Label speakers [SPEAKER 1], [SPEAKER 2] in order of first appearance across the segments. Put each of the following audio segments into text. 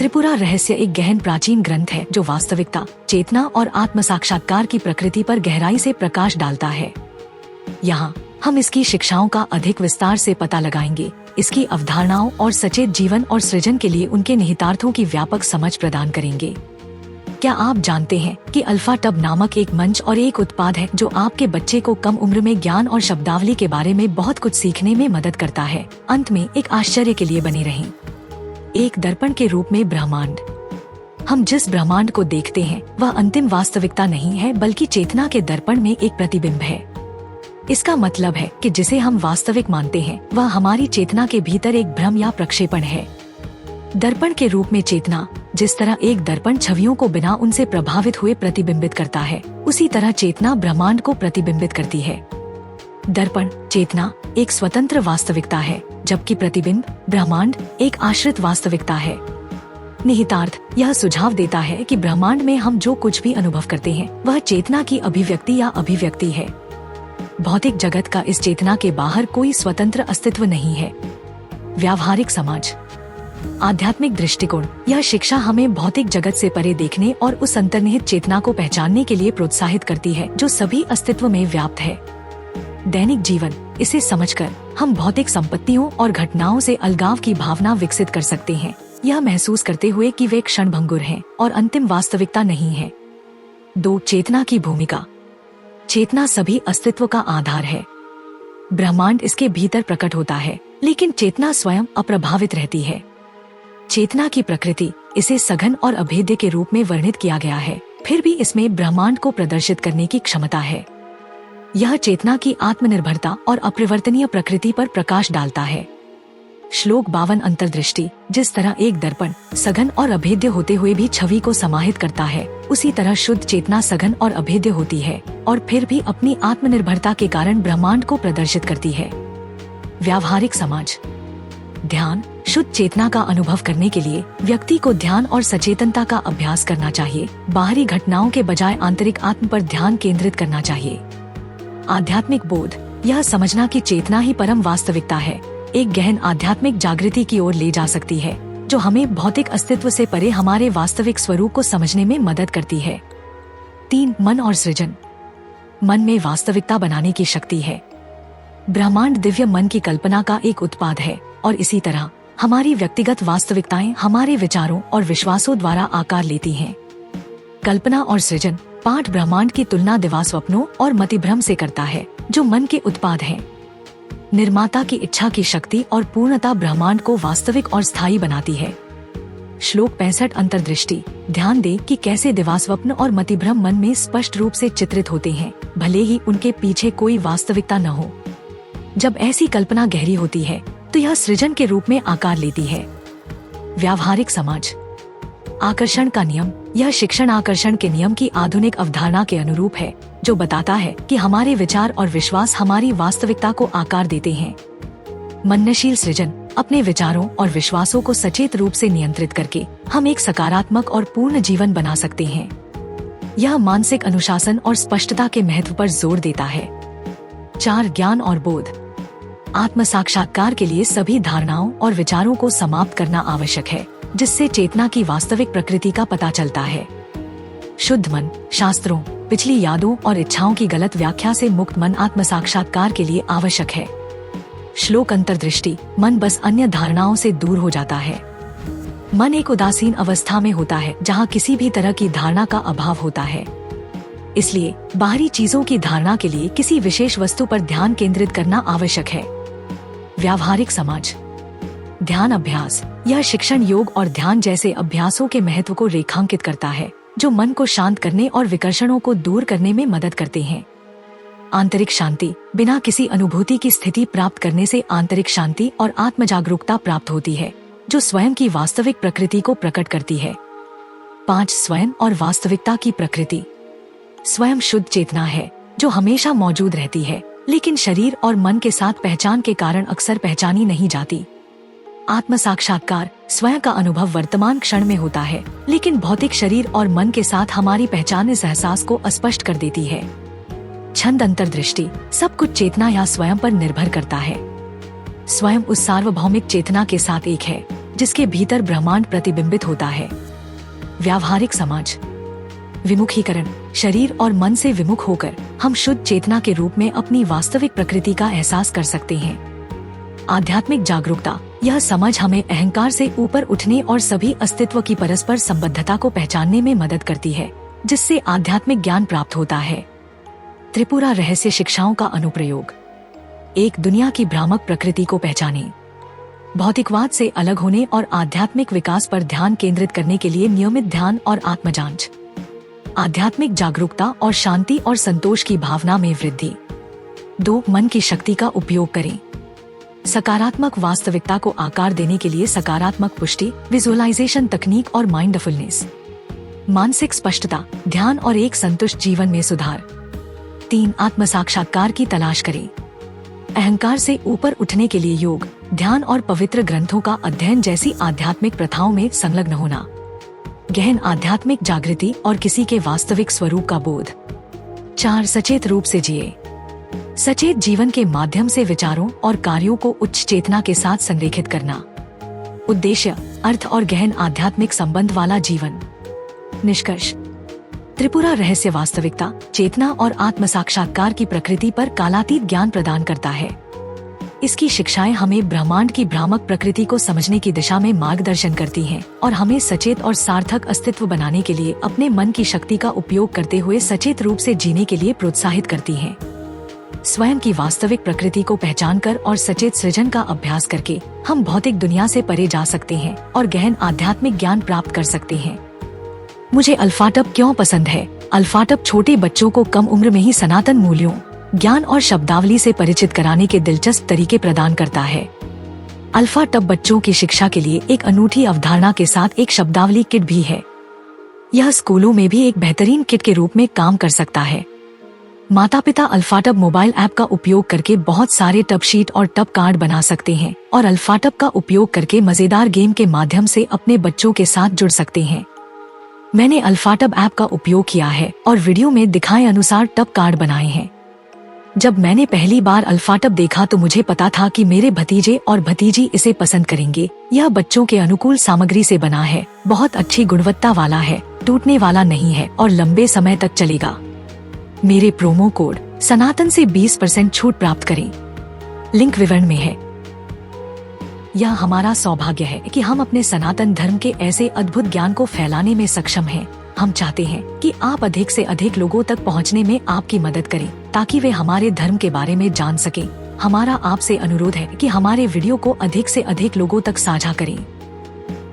[SPEAKER 1] त्रिपुरा रहस्य एक गहन प्राचीन ग्रंथ है जो वास्तविकता, चेतना और आत्म साक्षात्कार की प्रकृति पर गहराई से प्रकाश डालता है। यहाँ हम इसकी शिक्षाओं का अधिक विस्तार से पता लगाएंगे, इसकी अवधारणाओं और सचेत जीवन और सृजन के लिए उनके निहितार्थों की व्यापक समझ प्रदान करेंगे। क्या आप जानते हैं कि अल्फा टब नामक एक मंच और एक उत्पाद है जो आपके बच्चे को कम उम्र में ज्ञान और शब्दावली के बारे में बहुत कुछ सीखने में मदद करता है। अंत में एक आश्चर्य के लिए बने रहें। एक दर्पण के रूप में ब्रह्मांड। हम जिस ब्रह्मांड को देखते हैं वह अंतिम वास्तविकता नहीं है, बल्कि चेतना के दर्पण में एक प्रतिबिंब है। इसका मतलब है कि जिसे हम वास्तविक मानते हैं वह हमारी चेतना के भीतर एक भ्रम या प्रक्षेपण है। दर्पण के रूप में चेतना, जिस तरह एक दर्पण छवियों को बिना उनसे प्रभावित हुए प्रतिबिंबित करता है, उसी तरह चेतना ब्रह्मांड को प्रतिबिंबित करती है। दर्पण, चेतना एक स्वतंत्र वास्तविकता है, जबकि प्रतिबिंब, ब्रह्मांड एक आश्रित वास्तविकता है। निहितार्थ यह सुझाव देता है कि ब्रह्मांड में हम जो कुछ भी अनुभव करते हैं वह चेतना की अभिव्यक्ति या अभिव्यक्ति है। भौतिक जगत का इस चेतना के बाहर कोई स्वतंत्र अस्तित्व नहीं है। व्यावहारिक समाज। आध्यात्मिक दृष्टिकोण। यह शिक्षा हमें भौतिक जगत से परे देखने और उस अंतर्निहित चेतना को पहचानने के लिए प्रोत्साहित करती है जो सभी अस्तित्व में व्याप्त है। दैनिक जीवन। इसे समझकर हम भौतिक संपत्तियों और घटनाओं से अलगाव की भावना विकसित कर सकते हैं, यह महसूस करते हुए कि वे क्षणभंगुर हैं और अंतिम वास्तविकता नहीं है। 2. चेतना की भूमिका। चेतना सभी अस्तित्व का आधार है। ब्रह्मांड इसके भीतर प्रकट होता है, लेकिन चेतना स्वयं अप्रभावित रहती है। चेतना की प्रकृति, इसे सघन और अभेद्य के रूप में वर्णित किया गया है, फिर भी इसमें ब्रह्मांड को प्रदर्शित करने की क्षमता है। यह चेतना की आत्मनिर्भरता और अपरिवर्तनीय प्रकृति पर प्रकाश डालता है। श्लोक 52 अंतर्दृष्टि। जिस तरह एक दर्पण सघन और अभेद्य होते हुए भी छवि को समाहित करता है, उसी तरह शुद्ध चेतना सघन और अभेद्य होती है और फिर भी अपनी आत्मनिर्भरता के कारण ब्रह्मांड को प्रदर्शित करती है। व्यावहारिक समाज। ध्यान। शुद्ध चेतना का अनुभव करने के लिए व्यक्ति को ध्यान और सचेतनता का अभ्यास करना चाहिए। बाहरी घटनाओं के बजाय आंतरिक आत्म पर ध्यान केंद्रित करना चाहिए। आध्यात्मिक बोध। यह समझना कि चेतना ही परम वास्तविकता है, एक गहन आध्यात्मिक जागृति की ओर ले जा सकती है, जो हमें भौतिक अस्तित्व से परे हमारे वास्तविक स्वरूप को समझने में मदद करती है। 3. मन और सृजन। मन में वास्तविकता बनाने की शक्ति है। ब्रह्मांड दिव्य मन की कल्पना का एक उत्पाद है और इसी तरह हमारी व्यक्तिगत वास्तविकताएं हमारे विचारों और विश्वासों द्वारा आकार लेती हैं। कल्पना और सृजन पाठ ब्रह्मांड की तुलना दिवास्वप्नों और मतिभ्रम से करता है, जो मन के उत्पाद हैं। निर्माता की इच्छा की शक्ति और पूर्णता ब्रह्मांड को वास्तविक और स्थायी बनाती है। श्लोक 65 अंतर्दृष्टि। ध्यान दें कि कैसे दिवास्वप्न और मतिभ्रम मन में स्पष्ट रूप से चित्रित होते हैं, भले ही उनके पीछे कोई वास्तविकता न हो। जब ऐसी कल्पना गहरी होती है तो यह सृजन के रूप में आकार लेती है। व्यावहारिक समाज। आकर्षण का नियम। यह शिक्षण आकर्षण के नियम की आधुनिक अवधारणा के अनुरूप है, जो बताता है कि हमारे विचार और विश्वास हमारी वास्तविकता को आकार देते हैं। मननशील सृजन। अपने विचारों और विश्वासों को सचेत रूप से नियंत्रित करके हम एक सकारात्मक और पूर्ण जीवन बना सकते हैं। यह मानसिक अनुशासन और स्पष्टता के महत्व पर जोर देता है। 4. ज्ञान और बोध। आत्म साक्षात्कार के लिए सभी धारणाओं और विचारों को समाप्त करना आवश्यक है, जिससे चेतना की वास्तविक प्रकृति का पता चलता है। शुद्ध मन। शास्त्रों, पिछली यादों और इच्छाओं की गलत व्याख्या से मुक्त मन आत्म साक्षात्कार के लिए आवश्यक है। श्लोक अंतर्दृष्टि। मन बस अन्य धारणाओं से दूर हो जाता है। मन एक उदासीन अवस्था में होता है जहाँ किसी भी तरह की धारणा का अभाव होता है। इसलिए बाहरी चीजों की धारणा के लिए किसी विशेष वस्तु पर ध्यान केंद्रित करना आवश्यक है। व्यावहारिक समाज। ध्यान अभ्यास। यह शिक्षण योग और ध्यान जैसे अभ्यासों के महत्व को रेखांकित करता है, जो मन को शांत करने और विकर्षणों को दूर करने में मदद करते हैं। आंतरिक शांति। बिना किसी अनुभूति की स्थिति प्राप्त करने से आंतरिक शांति और आत्म जागरूकता प्राप्त होती है, जो स्वयं की वास्तविक प्रकृति को प्रकट करती है। 5. स्वयं और वास्तविकता की प्रकृति। स्वयं शुद्ध चेतना है, जो हमेशा मौजूद रहती है, लेकिन शरीर और मन के साथ पहचान के कारण अक्सर पहचानी नहीं जाती। आत्म साक्षात्कार। स्वयं का अनुभव वर्तमान क्षण में होता है, लेकिन भौतिक शरीर और मन के साथ हमारी पहचान इस एहसास को अस्पष्ट कर देती है। छंद अंतर्दृष्टि। सब कुछ चेतना या स्वयं पर निर्भर करता है। स्वयं उस सार्वभौमिक चेतना के साथ एक है, जिसके भीतर ब्रह्मांड प्रतिबिंबित होता है। व्यावहारिक समझ। विमुखीकरण। शरीर और मन से विमुख होकर हम शुद्ध चेतना के रूप में अपनी वास्तविक प्रकृति का एहसास कर सकते हैं। आध्यात्मिक जागरूकता। यह समझ हमें अहंकार से ऊपर उठने और सभी अस्तित्व की परस्पर संबद्धता को पहचानने में मदद करती है, जिससे आध्यात्मिक ज्ञान प्राप्त होता है। त्रिपुरा रहस्य शिक्षाओं का अनुप्रयोग। एक दुनिया की भ्रामक प्रकृति को पहचानें। भौतिकवाद से अलग होने और आध्यात्मिक विकास पर ध्यान केंद्रित करने के लिए नियमित ध्यान और आत्मजांच। आध्यात्मिक जागरूकता और शांति और संतोष की भावना में वृद्धि। 2. मन की शक्ति का उपयोग करें। सकारात्मक वास्तविकता को आकार देने के लिए सकारात्मक पुष्टि, विजुअलाइजेशन तकनीक और माइंडफुलनेस। मानसिक स्पष्टता, ध्यान और एक संतुष्ट जीवन में सुधार। 3. आत्म साक्षात्कार की तलाश करें। अहंकार से ऊपर उठने के लिए योग, ध्यान और पवित्र ग्रंथों का अध्ययन जैसी आध्यात्मिक प्रथाओं में संलग्न होना। गहन आध्यात्मिक जागृति और किसी के वास्तविक स्वरूप का बोध। 4. सचेत रूप से जिए। सचेत जीवन के माध्यम से विचारों और कार्यों को उच्च चेतना के साथ संरेखित करना। उद्देश्य, अर्थ और गहन आध्यात्मिक संबंध वाला जीवन। निष्कर्ष। त्रिपुरा रहस्य वास्तविकता, चेतना और आत्म साक्षात्कार की प्रकृति पर कालातीत ज्ञान प्रदान करता है। इसकी शिक्षाएं हमें ब्रह्मांड की भ्रामक प्रकृति को समझने की दिशा में मार्गदर्शन करती हैं और हमें सचेत और सार्थक अस्तित्व बनाने के लिए अपने मन की शक्ति का उपयोग करते हुए सचेत रूप से जीने के लिए प्रोत्साहित करती हैं। स्वयं की वास्तविक प्रकृति को पहचानकर और सचेत सृजन का अभ्यास करके हम भौतिक दुनिया से परे जा सकते हैं और गहन आध्यात्मिक ज्ञान प्राप्त कर सकते हैं। मुझे अल्फाटब क्यों पसंद है? अल्फाटब छोटे बच्चों को कम उम्र में ही सनातन मूल्यों, ज्ञान और शब्दावली से परिचित कराने के दिलचस्प तरीके प्रदान करता है। अल्फाटब बच्चों की शिक्षा के लिए एक अनूठी अवधारणा के साथ एक शब्दावली किट भी है। यह स्कूलों में भी एक बेहतरीन किट के रूप में काम कर सकता है। माता पिता अल्फाटब मोबाइल ऐप का उपयोग करके बहुत सारे टब शीट और टब कार्ड बना सकते हैं और अल्फाटब का उपयोग करके मजेदार गेम के माध्यम से अपने बच्चों के साथ जुड़ सकते हैं। मैंने अल्फाटब ऐप का उपयोग किया है और वीडियो में दिखाए अनुसार टब कार्ड बनाए हैं। जब मैंने पहली बार अल्फाटब देखा तो मुझे पता था कि मेरे भतीजे और भतीजी इसे पसंद करेंगे। यह बच्चों के अनुकूल सामग्री से बना है, बहुत अच्छी गुणवत्ता वाला है, टूटने वाला नहीं है और लंबे समय तक चलेगा। मेरे प्रोमो कोड सनातन से 20% छूट प्राप्त करें। लिंक विवरण में है। यह हमारा सौभाग्य है कि हम अपने सनातन धर्म के ऐसे अद्भुत ज्ञान को फैलाने में सक्षम हैं। हम चाहते हैं कि आप अधिक से अधिक लोगों तक पहुंचने में आपकी मदद करें ताकि वे हमारे धर्म के बारे में जान सकें। हमारा आपसे अनुरोध है कि हमारे वीडियो को अधिक से अधिक लोगों तक साझा करें।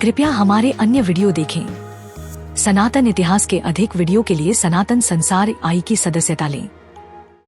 [SPEAKER 1] कृपया हमारे अन्य वीडियो देखें। सनातन इतिहास के अधिक वीडियो के लिए सनातन संसार आई की सदस्यता लें।